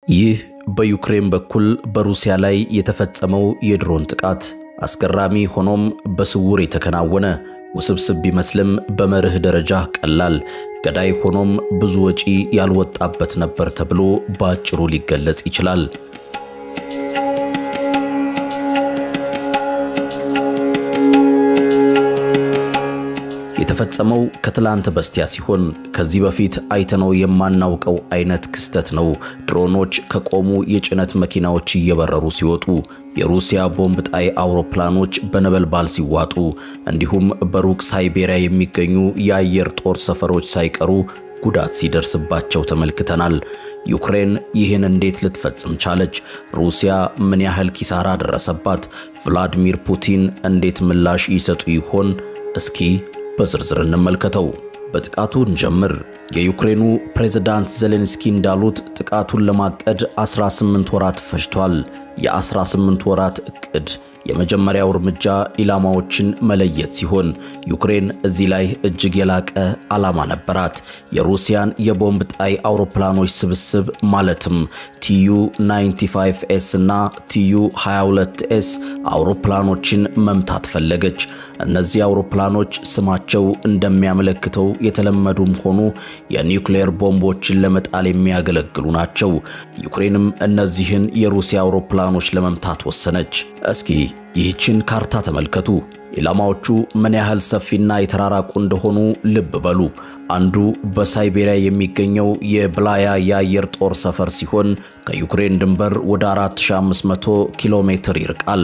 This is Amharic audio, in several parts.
ይህ በዩክሬን በኩል በሩሲያ ላይ የተፈጸመው የድሮን ጥቃት አስገራሚ ሆኖም በስውር የተከናወነ ውስብስብ ቢመስልም በመርህ ደረጃ ቀላል ገዳይ ሆኖም ብዙ ወጪ ያልወጣበት ነበር ተብሎ ባጭሩ ሊገለጽ ይችላል። የተፈጸመው ከትላንት በስቲያ ሲሆን ከዚህ በፊት አይተነው የማናውቀው አይነት ክስተት ነው። ድሮኖች ከቆሙ የጭነት መኪናዎች እየበረሩ ሲወጡ፣ የሩሲያ ቦምብ ጣይ አውሮፕላኖች በነበልባል ሲዋጡ፣ እንዲሁም በሩቅ ሳይቤሪያ የሚገኙ የአየር ጦር ሰፈሮች ሳይቀሩ ጉዳት ሲደርስባቸው ተመልክተናል። ዩክሬን ይህን እንዴት ልትፈጽም ቻለች? ሩሲያ ምን ያህል ኪሳራ ደረሰባት? ቭላዲሚር ፑቲን እንዴት ምላሽ ይሰጡ ይሆን? እስኪ በዝርዝር እንመልከተው። በጥቃቱ እንጀምር። የዩክሬኑ ፕሬዝዳንት ዜሌንስኪ እንዳሉት ጥቃቱን ለማቀድ 18 ወራት ፈጅቷል። የ18 ወራት እቅድ የመጀመሪያው እርምጃ ኢላማዎችን መለየት ሲሆን ዩክሬን እዚህ ላይ እጅግ የላቀ ዓላማ ነበራት። የሩሲያን የቦምብ ጣይ አውሮፕላኖች ስብስብ ማለትም TU-95S እና TU-22S አውሮፕላኖችን መምታት ፈለገች። እነዚህ አውሮፕላኖች ስማቸው እንደሚያመለክተው የተለመዱም ሆኑ የኒውክሌር ቦምቦችን ለመጣል የሚያገለግሉ ናቸው። ዩክሬንም እነዚህን የሩሲያ አውሮፕላኖች ለመምታት ወሰነች። እስኪ ይህችን ካርታ ተመልከቱ። ኢላማዎቹ ምን ያህል ሰፊና የተራራቁ እንደሆኑ ልብ በሉ። አንዱ በሳይቤሪያ የሚገኘው የብላያ የአየር ጦር ሰፈር ሲሆን ከዩክሬን ድንበር ወደ 4500 ኪሎ ሜትር ይርቃል።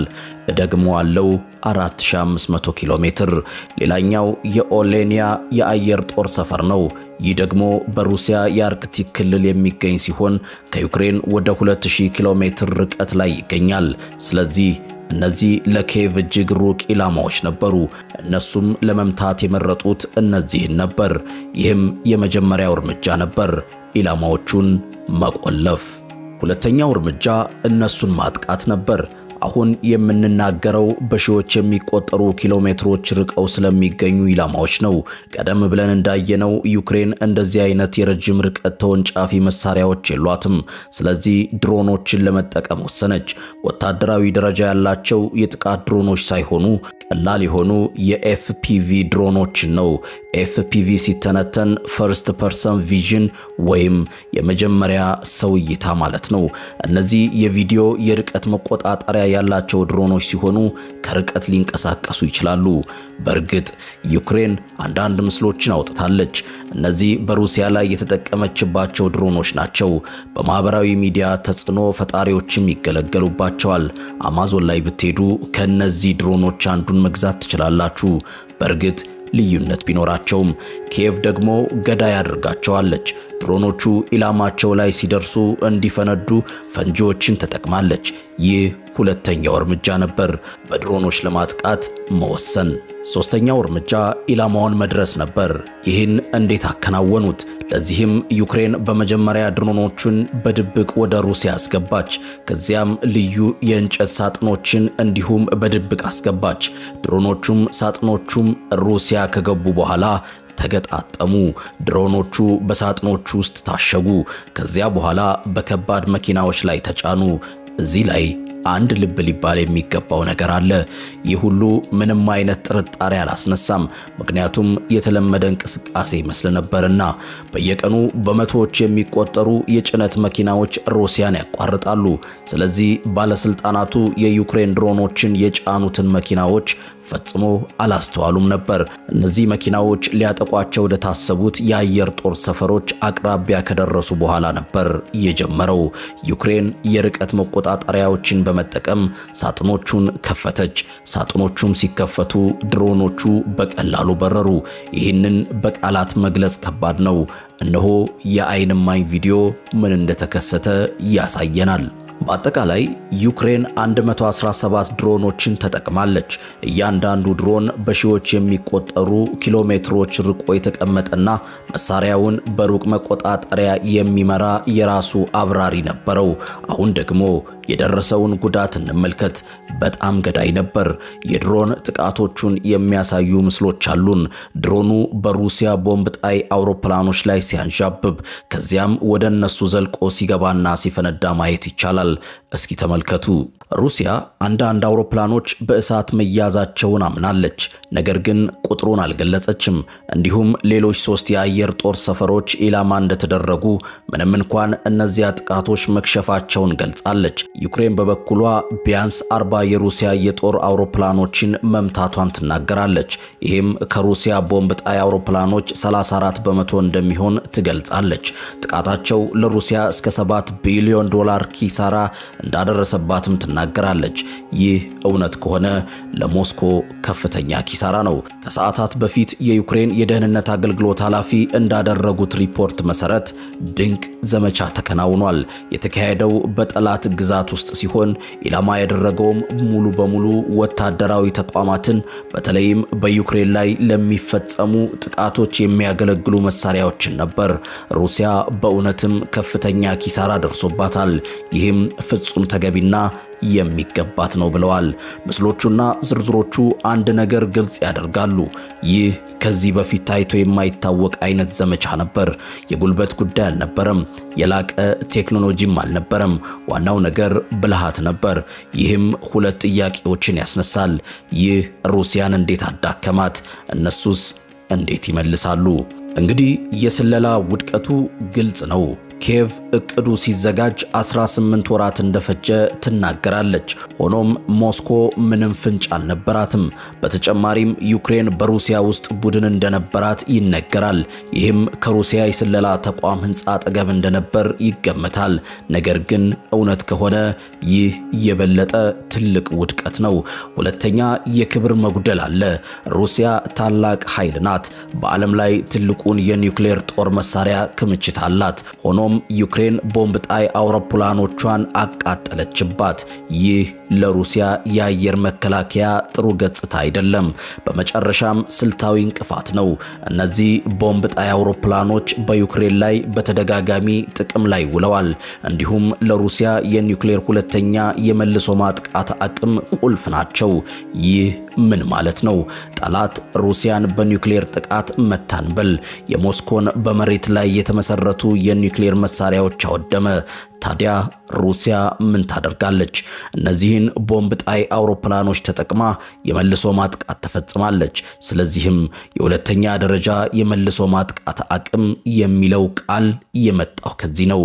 ደግሞ አለው 4500 ኪሎ ሜትር። ሌላኛው የኦሌኒያ የአየር ጦር ሰፈር ነው። ይህ ደግሞ በሩሲያ የአርክቲክ ክልል የሚገኝ ሲሆን ከዩክሬን ወደ 2000 ኪሎ ሜትር ርቀት ላይ ይገኛል። ስለዚህ እነዚህ ለኪየቭ እጅግ ሩቅ ኢላማዎች ነበሩ። እነሱም ለመምታት የመረጡት እነዚህን ነበር። ይህም የመጀመሪያው እርምጃ ነበር፣ ኢላማዎቹን መቆለፍ። ሁለተኛው እርምጃ እነሱን ማጥቃት ነበር። አሁን የምንናገረው በሺዎች የሚቆጠሩ ኪሎሜትሮች ርቀው ስለሚገኙ ኢላማዎች ነው። ቀደም ብለን እንዳየነው ዩክሬን እንደዚህ አይነት የረጅም ርቀት ተወንጫፊ መሳሪያዎች የሏትም። ስለዚህ ድሮኖችን ለመጠቀም ወሰነች። ወታደራዊ ደረጃ ያላቸው የጥቃት ድሮኖች ሳይሆኑ ቀላል የሆኑ የኤፍፒቪ ድሮኖችን ነው። ኤፍፒቪ ሲተነተን ፈርስት ፐርሰን ቪዥን ወይም የመጀመሪያ ሰው እይታ ማለት ነው። እነዚህ የቪዲዮ የርቀት መቆጣጠሪያ ያላቸው ድሮኖች ሲሆኑ ከርቀት ሊንቀሳቀሱ ይችላሉ። በእርግጥ ዩክሬን አንዳንድ ምስሎችን አውጥታለች። እነዚህ በሩሲያ ላይ የተጠቀመችባቸው ድሮኖች ናቸው። በማህበራዊ ሚዲያ ተጽዕኖ ፈጣሪዎችም ይገለገሉባቸዋል። አማዞን ላይ ብትሄዱ ከነዚህ ድሮኖች አንዱን መግዛት ትችላላችሁ። በእርግጥ ልዩነት ቢኖራቸውም ኪየቭ ደግሞ ገዳይ አድርጋቸዋለች። ድሮኖቹ ኢላማቸው ላይ ሲደርሱ እንዲፈነዱ ፈንጂዎችን ተጠቅማለች። ይህ ሁለተኛው እርምጃ ነበር፣ በድሮኖች ለማጥቃት መወሰን። ሶስተኛው እርምጃ ኢላማውን መድረስ ነበር። ይህን እንዴት አከናወኑት? ለዚህም ዩክሬን በመጀመሪያ ድሮኖቹን በድብቅ ወደ ሩሲያ አስገባች። ከዚያም ልዩ የእንጨት ሳጥኖችን እንዲሁም በድብቅ አስገባች። ድሮኖቹም ሳጥኖቹም ሩሲያ ከገቡ በኋላ ተገጣጠሙ። ድሮኖቹ በሳጥኖቹ ውስጥ ታሸጉ። ከዚያ በኋላ በከባድ መኪናዎች ላይ ተጫኑ። እዚህ ላይ አንድ ልብ ሊባል የሚገባው ነገር አለ። ይህ ሁሉ ምንም አይነት ጥርጣሬ አላስነሳም፣ ምክንያቱም የተለመደ እንቅስቃሴ ይመስል ነበርና። በየቀኑ በመቶዎች የሚቆጠሩ የጭነት መኪናዎች ሩሲያን ያቋርጣሉ። ስለዚህ ባለስልጣናቱ የዩክሬን ድሮኖችን የጫኑትን መኪናዎች ፈጽሞ አላስተዋሉም ነበር። እነዚህ መኪናዎች ሊያጠቋቸው ወደ ታሰቡት የአየር ጦር ሰፈሮች አቅራቢያ ከደረሱ በኋላ ነበር የጀመረው። ዩክሬን የርቀት መቆጣጠሪያዎችን በመጠቀም ሳጥኖቹን ከፈተች። ሳጥኖቹም ሲከፈቱ ድሮኖቹ በቀላሉ በረሩ። ይህንን በቃላት መግለጽ ከባድ ነው። እነሆ የዓይን እማኝ ቪዲዮ ምን እንደተከሰተ ያሳየናል። በአጠቃላይ ዩክሬን 117 ድሮኖችን ተጠቅማለች። እያንዳንዱ ድሮን በሺዎች የሚቆጠሩ ኪሎሜትሮች ርቆ የተቀመጠና መሳሪያውን በሩቅ መቆጣጠሪያ የሚመራ የራሱ አብራሪ ነበረው። አሁን ደግሞ የደረሰውን ጉዳት እንመልከት። በጣም ገዳይ ነበር። የድሮን ጥቃቶቹን የሚያሳዩ ምስሎች አሉን። ድሮኑ በሩሲያ ቦምብ ጣይ አውሮፕላኖች ላይ ሲያንዣብብ ከዚያም ወደ እነሱ ዘልቆ ሲገባና ሲፈነዳ ማየት ይቻላል። እስኪ ተመልከቱ። ሩሲያ አንዳንድ አውሮፕላኖች በእሳት መያዛቸውን አምናለች፣ ነገር ግን ቁጥሩን አልገለጸችም። እንዲሁም ሌሎች 3 የአየር ጦር ሰፈሮች ኢላማ እንደተደረጉ ምንም እንኳን እነዚያ ጥቃቶች መክሸፋቸውን ገልጻለች። ዩክሬን በበኩሏ ቢያንስ 40 የሩሲያ የጦር አውሮፕላኖችን መምታቷን ትናገራለች። ይህም ከሩሲያ ቦምብ ጣይ አውሮፕላኖች 34 በመቶ እንደሚሆን ትገልጻለች። ጥቃታቸው ለሩሲያ እስከ $7 ቢሊዮን ኪሳራ እንዳደረሰባትም ትናገራለች። ይህ እውነት ከሆነ ለሞስኮ ከፍተኛ ኪሳራ ነው። ከሰዓታት በፊት የዩክሬን የደህንነት አገልግሎት ኃላፊ እንዳደረጉት ሪፖርት መሰረት ድንቅ ዘመቻ ተከናውኗል። የተካሄደው በጠላት ግዛት ውስጥ ሲሆን ኢላማ ያደረገውም ሙሉ በሙሉ ወታደራዊ ተቋማትን በተለይም በዩክሬን ላይ ለሚፈጸሙ ጥቃቶች የሚያገለግሉ መሳሪያዎችን ነበር። ሩሲያ በእውነትም ከፍተኛ ኪሳራ ደርሶባታል። ይህም ፍጹም ተገቢና የሚገባት ነው ብለዋል። ምስሎቹና ዝርዝሮቹ አንድ ነገር ግልጽ ያደርጋሉ። ይህ ከዚህ በፊት ታይቶ የማይታወቅ አይነት ዘመቻ ነበር። የጉልበት ጉዳይ አልነበረም፣ የላቀ ቴክኖሎጂም አልነበረም። ዋናው ነገር ብልሃት ነበር። ይህም 2 ጥያቄዎችን ያስነሳል። ይህ ሩሲያን እንዴት አዳከማት? እነሱስ እንዴት ይመልሳሉ? እንግዲህ የስለላ ውድቀቱ ግልጽ ነው። ኪየቭ እቅዱ ሲዘጋጅ 18 ወራት እንደፈጀ ትናገራለች። ሆኖም ሞስኮ ምንም ፍንጭ አልነበራትም። በተጨማሪም ዩክሬን በሩሲያ ውስጥ ቡድን እንደነበራት ይነገራል። ይህም ከሩሲያ የስለላ ተቋም ህንጻ አጠገብ እንደነበር ይገመታል። ነገር ግን እውነት ከሆነ ይህ የበለጠ ትልቅ ውድቀት ነው። ሁለተኛ የክብር መጉደል አለ። ሩሲያ ታላቅ ኃይል ናት። በዓለም ላይ ትልቁን የኒውክሌር ጦር መሳሪያ ክምችት አላት። ሆኖም ዩክሬን ቦምብ ጣይ አውሮፕላኖቿን አቃጠለችባት። ይህ ለሩሲያ የአየር መከላከያ ጥሩ ገጽታ አይደለም። በመጨረሻም ስልታዊ እንቅፋት ነው። እነዚህ ቦምብ ጣይ አውሮፕላኖች በዩክሬን ላይ በተደጋጋሚ ጥቅም ላይ ውለዋል። እንዲሁም ለሩሲያ የኒውክሌር ሁለተኛ የመልሶ ማጥቃት አቅም ቁልፍ ናቸው። ይህ ምን ማለት ነው? ጠላት ሩሲያን በኒውክሌር ጥቃት መታንበል የሞስኮን በመሬት ላይ የተመሰረቱ የኒውክሌር መሳሪያዎች አወደመ። ታዲያ ሩሲያ ምን ታደርጋለች? እነዚህን ቦምብ ጣይ አውሮፕላኖች ተጠቅማ የመልሶ ማጥቃት ተፈጽማለች። ስለዚህም የሁለተኛ ደረጃ የመልሶ ማጥቃት አቅም የሚለው ቃል የመጣው ከዚህ ነው።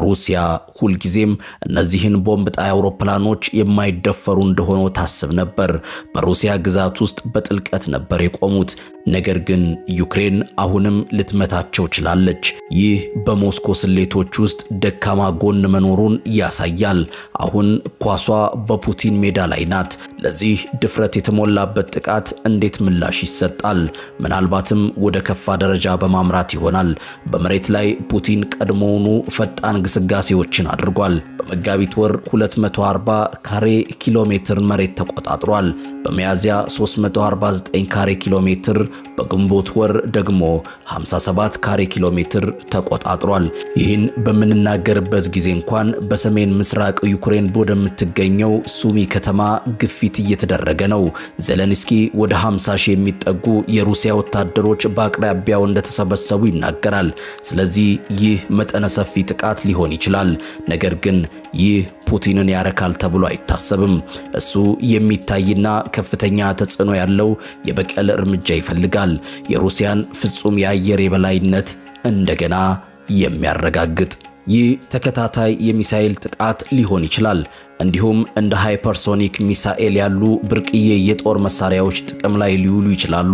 ሩሲያ ሁልጊዜም እነዚህን ቦምብ ጣይ አውሮፕላኖች የማይደፈሩ እንደሆነ ታስብ ነበር። በሩሲያ ግዛት ውስጥ በጥልቀት ነበር የቆሙት። ነገር ግን ዩክሬን አሁንም ልትመታቸው ችላለች። ይህ በሞስኮ ስሌቶች ውስጥ ደካማ ጎን መኖሩን ያሳያል። አሁን ኳሷ በፑቲን ሜዳ ላይ ናት። ለዚህ ድፍረት የተሞላበት ጥቃት እንዴት ምላሽ ይሰጣል? ምናልባትም ወደ ከፋ ደረጃ በማምራት ይሆናል። በመሬት ላይ ፑቲን ቀድሞውኑ ፈጣን ግስጋሴዎችን አድርጓል። በመጋቢት ወር 240 ካሬ ኪሎ ሜትር መሬት ተቆጣጥሯል። በሚያዝያ 349 ካሬ ኪሎ ሜትር፣ በግንቦት ወር ደግሞ 57 ካሬ ኪሎ ሜትር ተቆጣጥሯል። ይህን በምንናገርበት ጊዜ እንኳን በሰሜን ምስራቅ ዩክሬን ወደምትገኘው ሱሚ ከተማ ግፊት እየተደረገ ነው። ዜሌንስኪ ወደ 50 ሺህ የሚጠጉ የሩሲያ ወታደሮች በአቅራቢያው እንደተሰበሰቡ ይናገራል። ስለዚህ ይህ መጠነ ሰፊ ጥቃት ሊሆን ይችላል። ነገር ግን ይህ ፑቲንን ያረካል ተብሎ አይታሰብም። እሱ የሚታይና ከፍተኛ ተጽዕኖ ያለው የበቀል እርምጃ ይፈልጋል። የሩሲያን ፍጹም የአየር የበላይነት እንደገና የሚያረጋግጥ። ይህ ተከታታይ የሚሳኤል ጥቃት ሊሆን ይችላል። እንዲሁም እንደ ሃይፐርሶኒክ ሚሳኤል ያሉ ብርቅዬ የጦር መሳሪያዎች ጥቅም ላይ ሊውሉ ይችላሉ።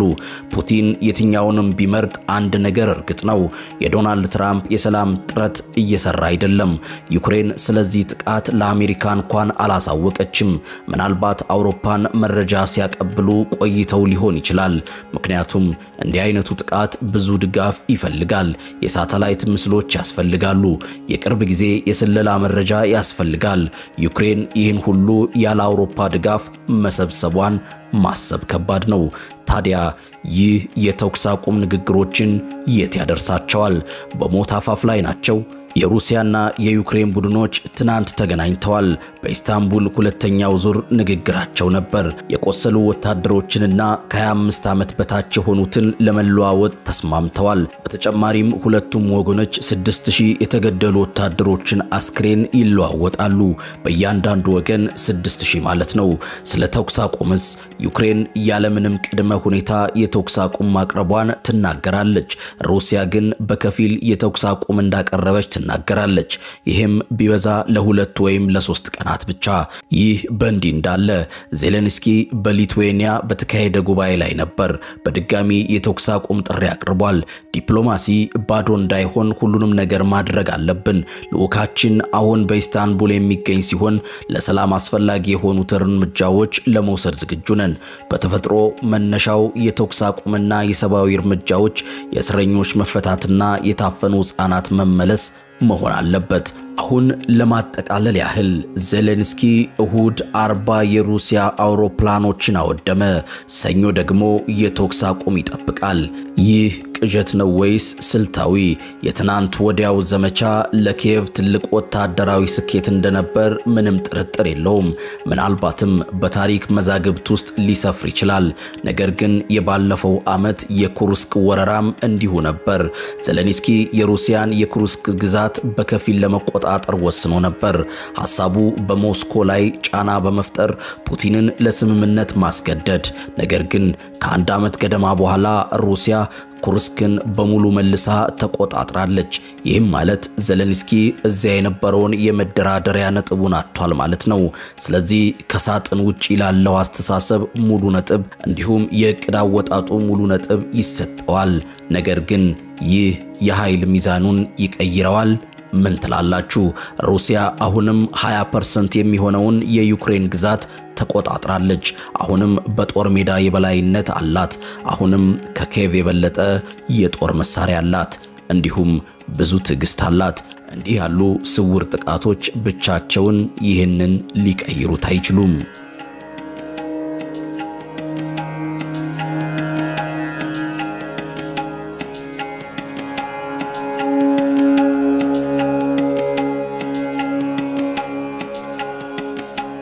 ፑቲን የትኛውንም ቢመርጥ አንድ ነገር እርግጥ ነው፣ የዶናልድ ትራምፕ የሰላም ጥረት እየሰራ አይደለም። ዩክሬን ስለዚህ ጥቃት ለአሜሪካ እንኳን አላሳወቀችም። ምናልባት አውሮፓን መረጃ ሲያቀብሉ ቆይተው ሊሆን ይችላል። ምክንያቱም እንዲህ አይነቱ ጥቃት ብዙ ድጋፍ ይፈልጋል። የሳተላይት ምስሎች ያስፈልጋሉ። የቅርብ ጊዜ የስለላ መረጃ ያስፈልጋል። ዩክሬን ይህን ሁሉ ያለ አውሮፓ ድጋፍ መሰብሰቧን ማሰብ ከባድ ነው። ታዲያ ይህ የተኩስ አቁም ንግግሮችን የት ያደርሳቸዋል? በሞት አፋፍ ላይ ናቸው። የሩሲያና የዩክሬን ቡድኖች ትናንት ተገናኝተዋል። በኢስታንቡል ሁለተኛው ዙር ንግግራቸው ነበር። የቆሰሉ ወታደሮችንና ከ25 ዓመት በታች የሆኑትን ለመለዋወጥ ተስማምተዋል። በተጨማሪም ሁለቱም ወገኖች 6000 የተገደሉ ወታደሮችን አስክሬን ይለዋወጣሉ። በእያንዳንዱ ወገን 6000 ማለት ነው። ስለ ተኩስ አቁምስ ዩክሬን ያለምንም ቅድመ ሁኔታ የተኩስ አቁም ማቅረቧን ትናገራለች። ሩሲያ ግን በከፊል የተኩስ አቁም እንዳቀረበች ትናገራለች። ይህም ቢበዛ ለ2 ወይም ለ3 ቀናት ብቻ። ይህ በእንዲህ እንዳለ ዜሌንስኪ በሊትዌኒያ በተካሄደ ጉባኤ ላይ ነበር። በድጋሚ የተኩስ አቁም ጥሪ አቅርቧል። ዲፕሎማሲ ባዶ እንዳይሆን ሁሉንም ነገር ማድረግ አለብን። ልኡካችን አሁን በኢስታንቡል የሚገኝ ሲሆን ለሰላም አስፈላጊ የሆኑት እርምጃዎች ለመውሰድ ዝግጁ ነን። በተፈጥሮ መነሻው የተኩስ አቁምና የሰብአዊ እርምጃዎች፣ የእስረኞች መፈታትና የታፈኑ ሕፃናት መመለስ መሆን አለበት። አሁን ለማጠቃለል ያህል ዜሌንስኪ እሁድ 40 የሩሲያ አውሮፕላኖችን አወደመ። ሰኞ ደግሞ የተኩስ አቁም ይጠብቃል። ይህ ቅዠት ነው ወይስ ስልታዊ? የትናንት ወዲያው ዘመቻ ለኪየቭ ትልቅ ወታደራዊ ስኬት እንደነበር ምንም ጥርጥር የለውም። ምናልባትም በታሪክ መዛግብት ውስጥ ሊሰፍር ይችላል። ነገር ግን የባለፈው ዓመት የኩርስክ ወረራም እንዲሁ ነበር። ዜሌንስኪ የሩሲያን የኩርስክ ግዛት በከፊል ለመቆጣጠር ወስኖ ነበር። ሐሳቡ በሞስኮ ላይ ጫና በመፍጠር ፑቲንን ለስምምነት ማስገደድ። ነገር ግን ከአንድ ዓመት ገደማ በኋላ ሩሲያ ኩርስክን በሙሉ መልሳ ተቆጣጥራለች። ይህም ማለት ዜሌንስኪ እዚያ የነበረውን የመደራደሪያ ነጥቡን አጥቷል ማለት ነው። ስለዚህ ከሳጥን ውጪ ላለው አስተሳሰብ ሙሉ ነጥብ እንዲሁም የእቅድ አወጣጡ ሙሉ ነጥብ ይሰጠዋል። ነገር ግን ይህ የኃይል ሚዛኑን ይቀይረዋል? ምን ትላላችሁ? ሩሲያ አሁንም 20% የሚሆነውን የዩክሬን ግዛት ተቆጣጥራለች። አሁንም በጦር ሜዳ የበላይነት አላት። አሁንም ከኪየቭ የበለጠ የጦር መሳሪያ አላት። እንዲሁም ብዙ ትዕግስት አላት። እንዲህ ያሉ ስውር ጥቃቶች ብቻቸውን ይህንን ሊቀይሩት አይችሉም።